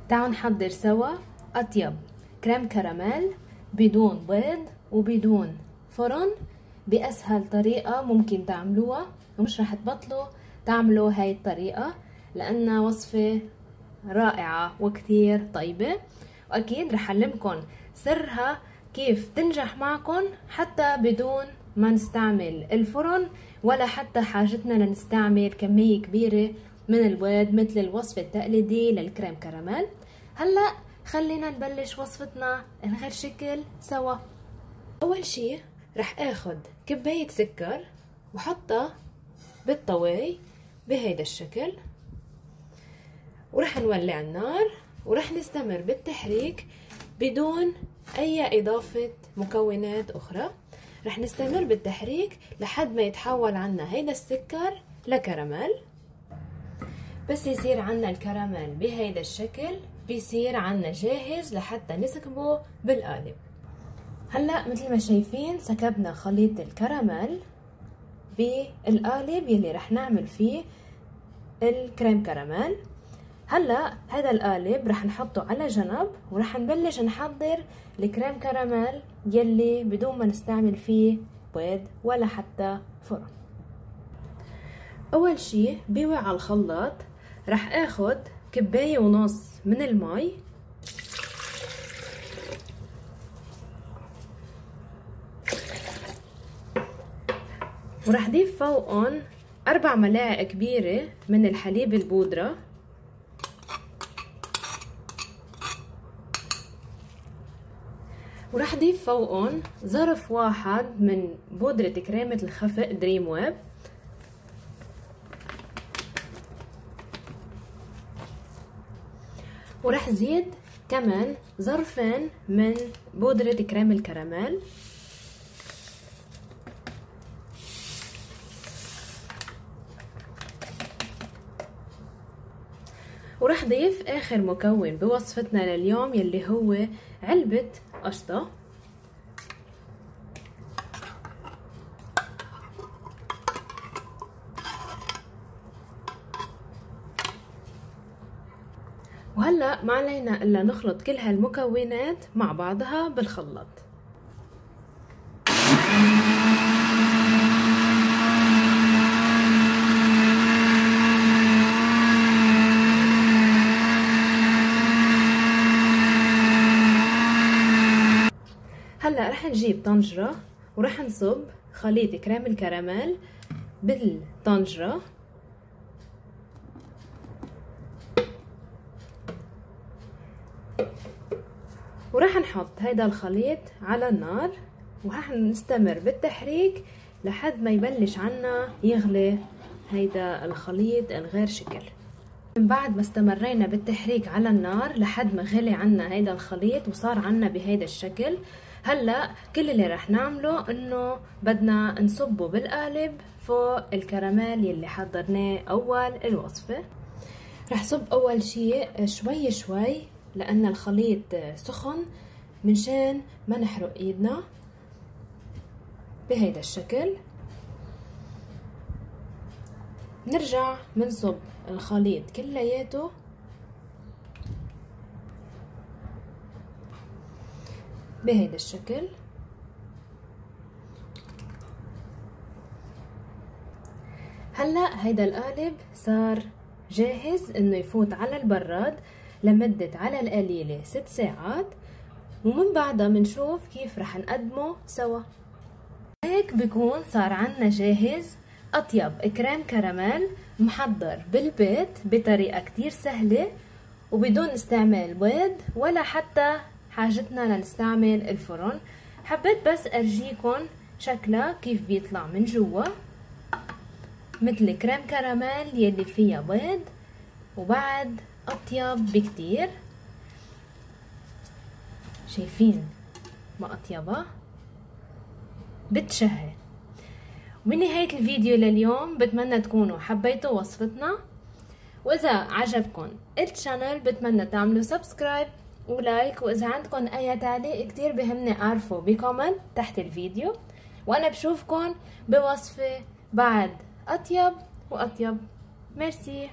تعالوا نحضر سوا أطيب كريم كراميل بدون بيض وبدون فرن بأسهل طريقة ممكن تعملوها، ومش رح تبطلوا تعملوا هاي الطريقة لأنها وصفة رائعة وكتير طيبة، وأكيد رح أعلمكن سرها كيف تنجح معكن حتى بدون ما نستعمل الفرن ولا حتى حاجتنا لنستعمل كمية كبيرة من البيض مثل الوصفة التقليدي للكريم كراميل. هلأ خلينا نبلش وصفتنا الغير شكل سوا. أول شي رح اخد كباية سكر وحطها بالطواي بهيدا الشكل، ورح نولع النار ورح نستمر بالتحريك بدون اي اضافة مكونات اخرى. رح نستمر بالتحريك لحد ما يتحول عنا هيدا السكر لكراميل. بس يصير عنا الكراميل بهيدا الشكل بيصير عنا جاهز لحتى نسكبه بالقالب. هلأ مثل ما شايفين سكبنا خليط الكراميل بالقالب يلي رح نعمل فيه الكريم كراميل. هلأ هذا القالب رح نحطه على جنب ورح نبلش نحضر الكريم كراميل يلي بدون ما نستعمل فيه بيض ولا حتى فرن. أول شي بوعاء الخلاط رح اخد كباية ونص من المي ورح ضيف فوقهم 4 ملاعق كبيرة من الحليب البودرة، ورح ضيف فوقهم ظرف واحد من بودرة كريمة الخفق دريم ويب، ورح زيد كمان ظرفين من بودرة كريم الكراميل، ورح ضيف اخر مكون بوصفتنا لليوم يلي هو علبة قشطة. وهلأ ما علينا الا نخلط كل هالمكونات مع بعضها بالخلاط. هلا رح نجيب طنجرة ورح نصب خليط كريم الكراميل بالطنجرة، ورح نحط هيدا الخليط على النار ورح نستمر بالتحريك لحد ما يبلش عنا يغلي هيدا الخليط الغير شكل. من بعد ما استمرينا بالتحريك على النار لحد ما غلي عنا هيدا الخليط وصار عنا بهيدا الشكل، هلا كل اللي رح نعمله انه بدنا نصبه بالقالب فوق الكراميل يلي حضرناه اول الوصفة. رح صب اول شيء شوي شوي لان الخليط سخن منشان ما نحرق ايدنا بهيدا الشكل. نرجع منصب الخليط كلياته بهيدا الشكل. هلا هيدا القالب صار جاهز انه يفوت على البراد لمدة على القليلة 6 ساعات، ومن بعدها منشوف كيف رح نقدمه سوا. هيك بيكون صار عنا جاهز أطيب كريم كراميل محضر بالبيت بطريقة كتير سهلة وبدون استعمال بيض ولا حتى حاجتنا لنستعمل الفرن. حبيت بس أرجيكم شكلها كيف بيطلع من جوا مثل كريم كراميل يلي فيها بيض وبعد أطيب بكتير. شايفين ما أطيبها بتشهي. وبنهاية الفيديو لليوم بتمنى تكونوا حبيتوا وصفتنا، وإذا عجبكم الشانل بتمنى تعملوا سبسكرايب ولايك، وإذا عندكم أي تعليق كتير بهمني أعرفه بكومنت تحت الفيديو، وأنا بشوفكم بوصفة بعد أطيب وأطيب. ميرسي.